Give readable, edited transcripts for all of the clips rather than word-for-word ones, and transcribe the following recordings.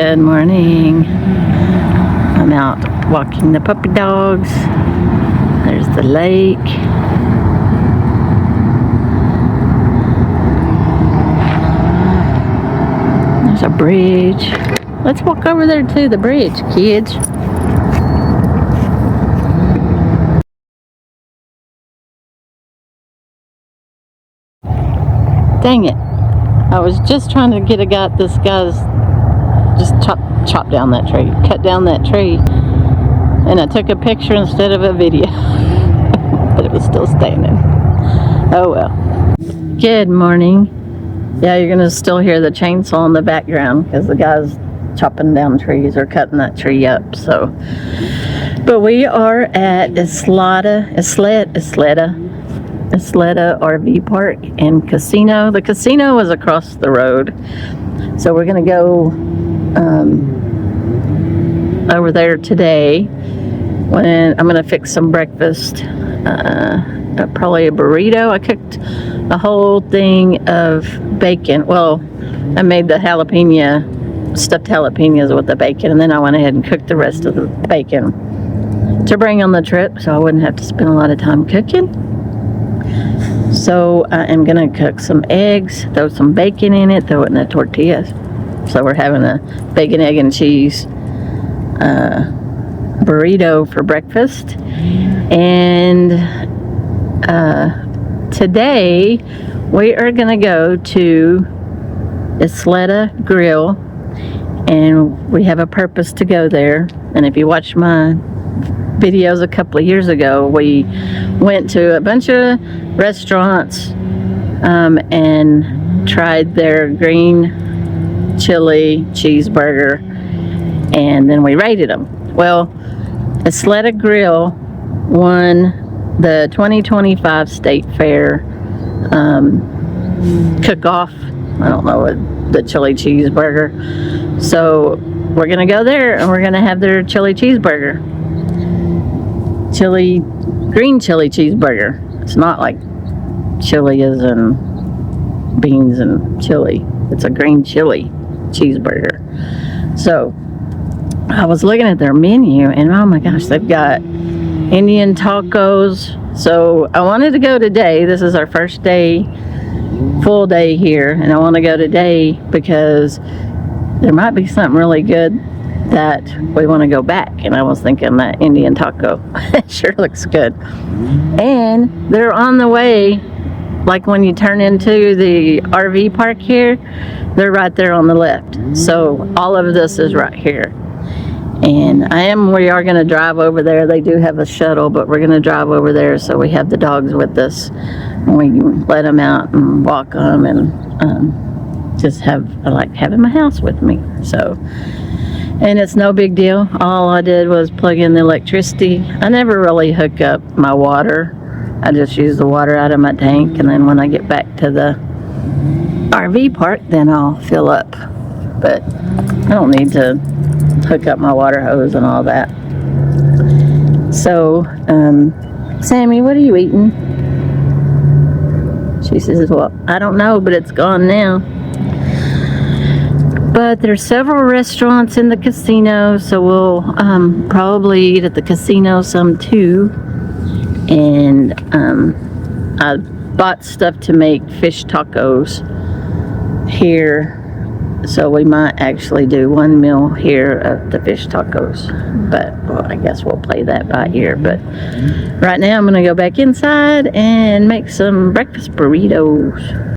Good morning. I'm out walking the puppy dogs. There's the lake. There's a bridge. Let's walk over there to the bridge, kids. Dang it. I was just trying to get this guy's just chop down that tree, cut down that tree, and I took a picture instead of a video. But it was still standing. Oh well. Good morning. Yeah, you're gonna still hear the chainsaw in the background because the guy's chopping down trees or cutting that tree up. So, but we are at Isleta RV Park and Casino. The casino is across the road, so we're gonna go over there today when I'm gonna fix some breakfast. Probably a burrito. I cooked a whole thing of bacon. Well, I made the stuffed jalapenos with the bacon, and then I went ahead and cooked the rest of the bacon to bring on the trip so I wouldn't have to spend a lot of time cooking. So I am gonna cook some eggs, throw some bacon in it, throw it in a tortilla. So we're having a bacon, egg, and cheese burrito for breakfast. And today we are gonna go to Isleta Grill, and we have a purpose to go there. And if you watch my videos a couple of years ago, we went to a bunch of restaurants and tried their green chili cheeseburger, and then we rated them. Well, Isleta Grill won the 2025 State Fair cook-off. I don't know what, the chili cheeseburger. So we're gonna go there and we're gonna have their chili cheeseburger. Green chili cheeseburger. It's not like chili as in beans and chili. It's a green chili cheeseburger. So I was looking at their menu and oh my gosh, they've got Indian tacos. So I wanted to go today. This is our first day, full day here, and I want to go today because there might be something really good that we want to go back. And I was thinking that Indian taco sure looks good. And they're on the way, like when you turn into the RV park here, they're right there on the left. So all of this is right here. And we are going to drive over there. They do have a shuttle, but we're going to drive over there so we have the dogs with us and we can let them out and walk them, and just I like having my house with me. So, and it's no big deal. All I did was plug in the electricity. I never really hook up my water. I just use the water out of my tank, and then when I get back to the RV park, then I'll fill up. But I don't need to hook up my water hose and all that. So, Sammy, what are you eating? She says, well, I don't know, but it's gone now. But there's several restaurants in the casino, so we'll probably eat at the casino some too. And I bought stuff to make fish tacos here. So we might actually do one meal here of the fish tacos, but well, I guess we'll play that by ear. But right now I'm gonna go back inside and make some breakfast burritos.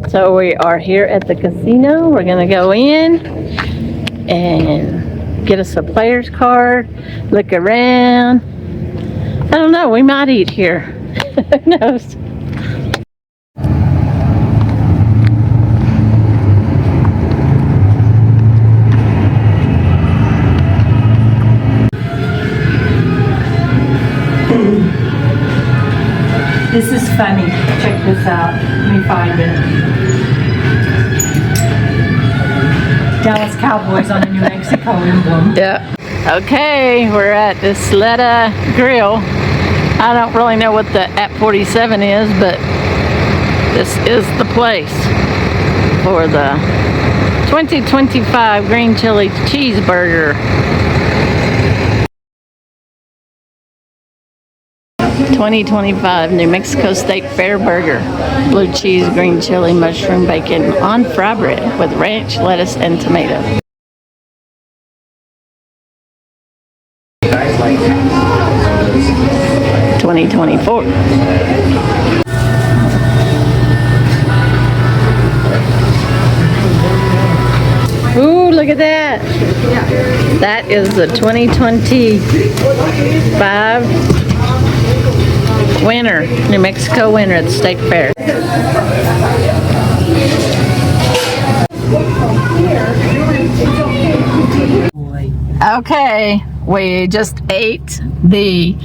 So we are here at the casino. We're gonna go in and get us a player's card, look around. I don't know, we might eat here. Who knows? This is funny. Check this out. Let me find it. Dallas Cowboys on a New Mexico emblem. Yeah. Okay, we're at the Sleta Grill. I don't really know what the at 47 is, but this is the place for the 2025 green chili cheeseburger. 2025 New Mexico State Fair Burger. Blue cheese, green chili, mushroom, bacon on fry bread with ranch, lettuce, and tomato. $20.24. Ooh, look at that. That is the 2025 winner, New Mexico winner at the State Fair. Okay, we just ate the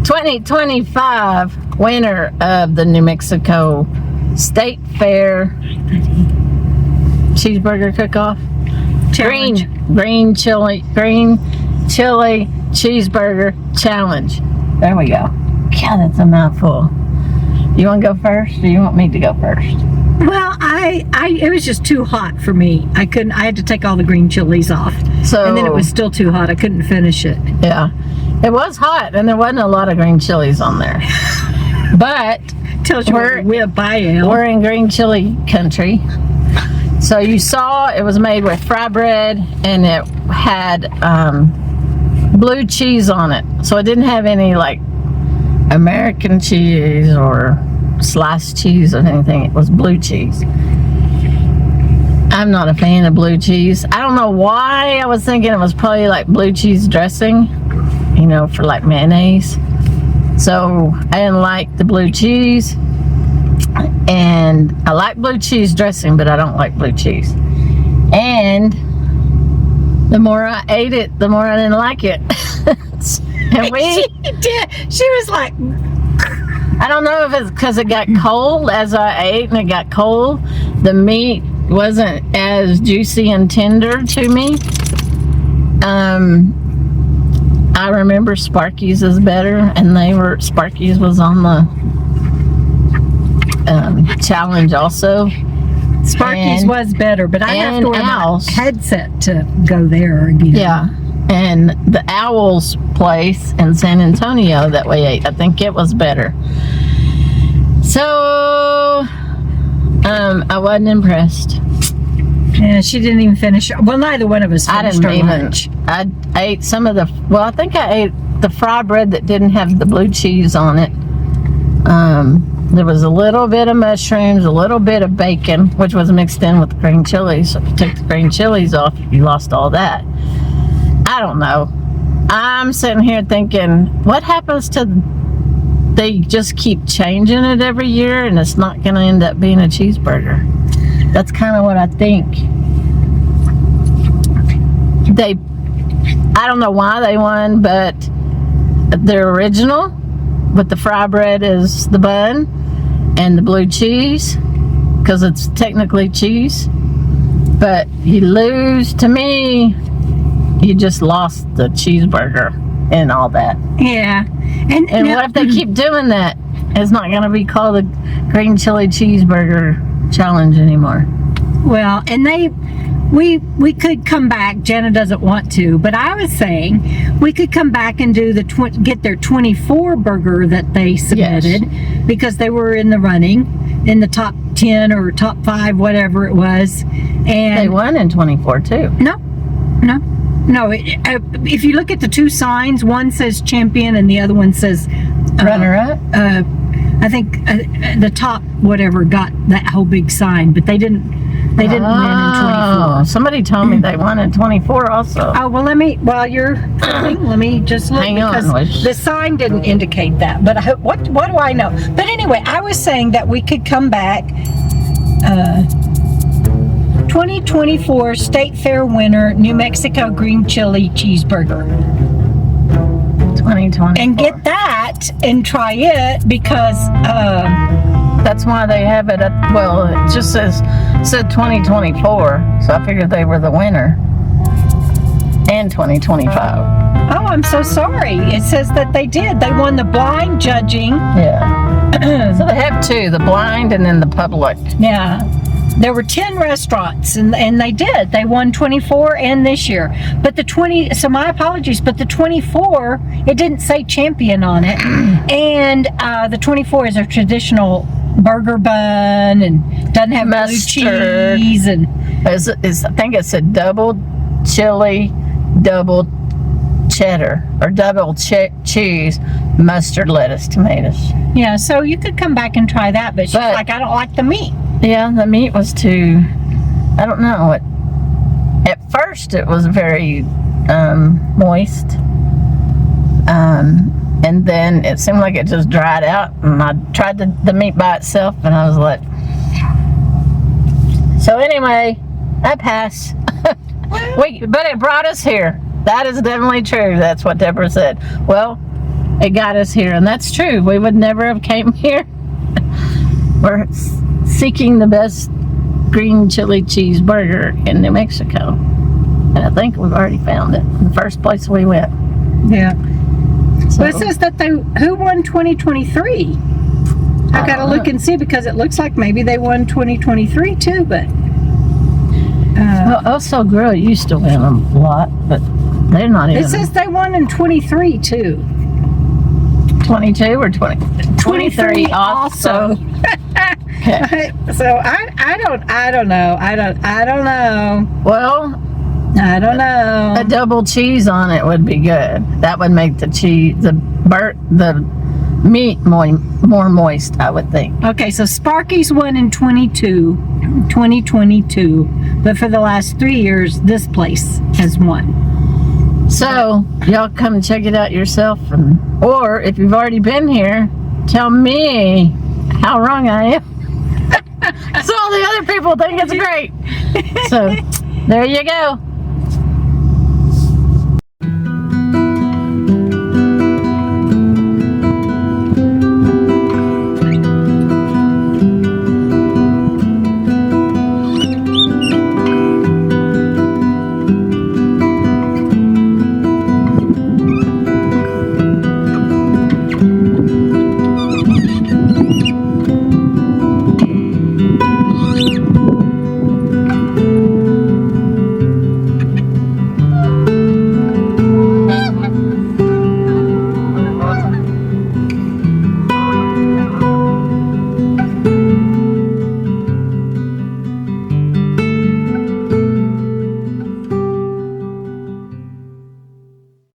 2025 winner of the New Mexico State Fair cheeseburger cook-off. Green chili cheeseburger challenge. There we go. God, that's a mouthful. You want to go first, or you want me to go first? Well, it was just too hot for me. I had to take all the green chilies off. And then it was still too hot. I couldn't finish it. Yeah. It was hot, and there wasn't a lot of green chilies on there. But tells you we're in green chili country. So you saw it was made with fry bread, and it had blue cheese on it. So it didn't have any like American cheese or sliced cheese or anything. It was blue cheese. I'm not a fan of blue cheese. I don't know why. I was thinking it was probably like blue cheese dressing, you know, for like mayonnaise. So I didn't like the blue cheese, and I like blue cheese dressing, but I don't like blue cheese. And the more I ate it, the more I didn't like it. And she did. She was like, I don't know if it's because it got cold as I ate, and it got cold. The meat wasn't as juicy and tender to me. I remember Sparky's is better, and Sparky's was on the challenge also. Sparky's was better, but I have to wear my headset to go there again. Yeah, and the Owl's place in San Antonio that we ate, I think it was better. So, I wasn't impressed. Yeah, she didn't even finish. Well, neither one of us finished our lunch. I ate some of I think I ate the fry bread that didn't have the blue cheese on it. There was a little bit of mushrooms, a little bit of bacon, which was mixed in with the green chilies. So if you took the green chilies off, you lost all that. I don't know. I'm sitting here thinking, what happens to... They just keep changing it every year, and it's not going to end up being a cheeseburger. That's kind of what I think. I don't know why they won, but the original with the fry bread is the bun and the blue cheese, because it's technically cheese. But you lose, to me, you just lost the cheeseburger and all that. Yeah. And what if they keep doing that? It's not going to be called the green chili cheeseburger challenge anymore. Well, and we could come back. Jenna doesn't want to, but I was saying we could come back and do get their 24 burger that they submitted. Yes. Because they were in the running, in the top 10 or top 5, whatever it was. And they won in 24 too. No. If you look at the two signs, one says champion and the other one says runner-up. I think the top whatever got that whole big sign, but they didn't win in 24. Somebody told me they won in 24 also. Oh, well, while you're filming, let me just look. Hang on, because the sign didn't indicate that, but what do I know? But anyway, I was saying that we could come back 2024 State Fair winner, New Mexico green chili cheeseburger. 2024. And get that and try it, because That's why they have it at, well, it just said 2024, so I figured they were the winner. And 2025. Oh, I'm so sorry. It says that they did. They won the blind judging. Yeah. So they have two, the blind and then the public. Yeah. There were 10 restaurants, and they did. They won 24 and this year. But the 20, so my apologies, but the 24, it didn't say champion on it. And the 24 is a traditional burger bun and doesn't have blue cheese. And I think it's a double chili, double cheddar, or double cheese, mustard, lettuce, tomatoes. yeah, so you could come back and try that, but she's like, I don't like the meat. Yeah, the meat was too, I don't know. At first it was very moist. And then it seemed like it just dried out, and I tried the meat by itself, and I was like, so anyway, I pass. But it brought us here. That is definitely true. That's what Deborah said. Well, it got us here, and that's true. We would never have came here. We're seeking the best green chili cheeseburger in New Mexico, and I think we've already found it in the first place we went. Yeah. So, Well, it says that who won 2023? I gotta look and see, because it looks like maybe they won 2023 too, but. well, Also Grill used to win a lot, but they're not even. It says they won in 23 too. 22 or 20? 23 also. Okay. So I don't know. I don't know. Well, I don't know. a double cheese on it would be good. That would make the cheese, the meat more moist, I would think. Okay, so Sparky's won in 2022, but for the last 3 years, this place has won. So y'all come check it out yourself, or if you've already been here, tell me how wrong I am. So all the other people think it's great. So there you go.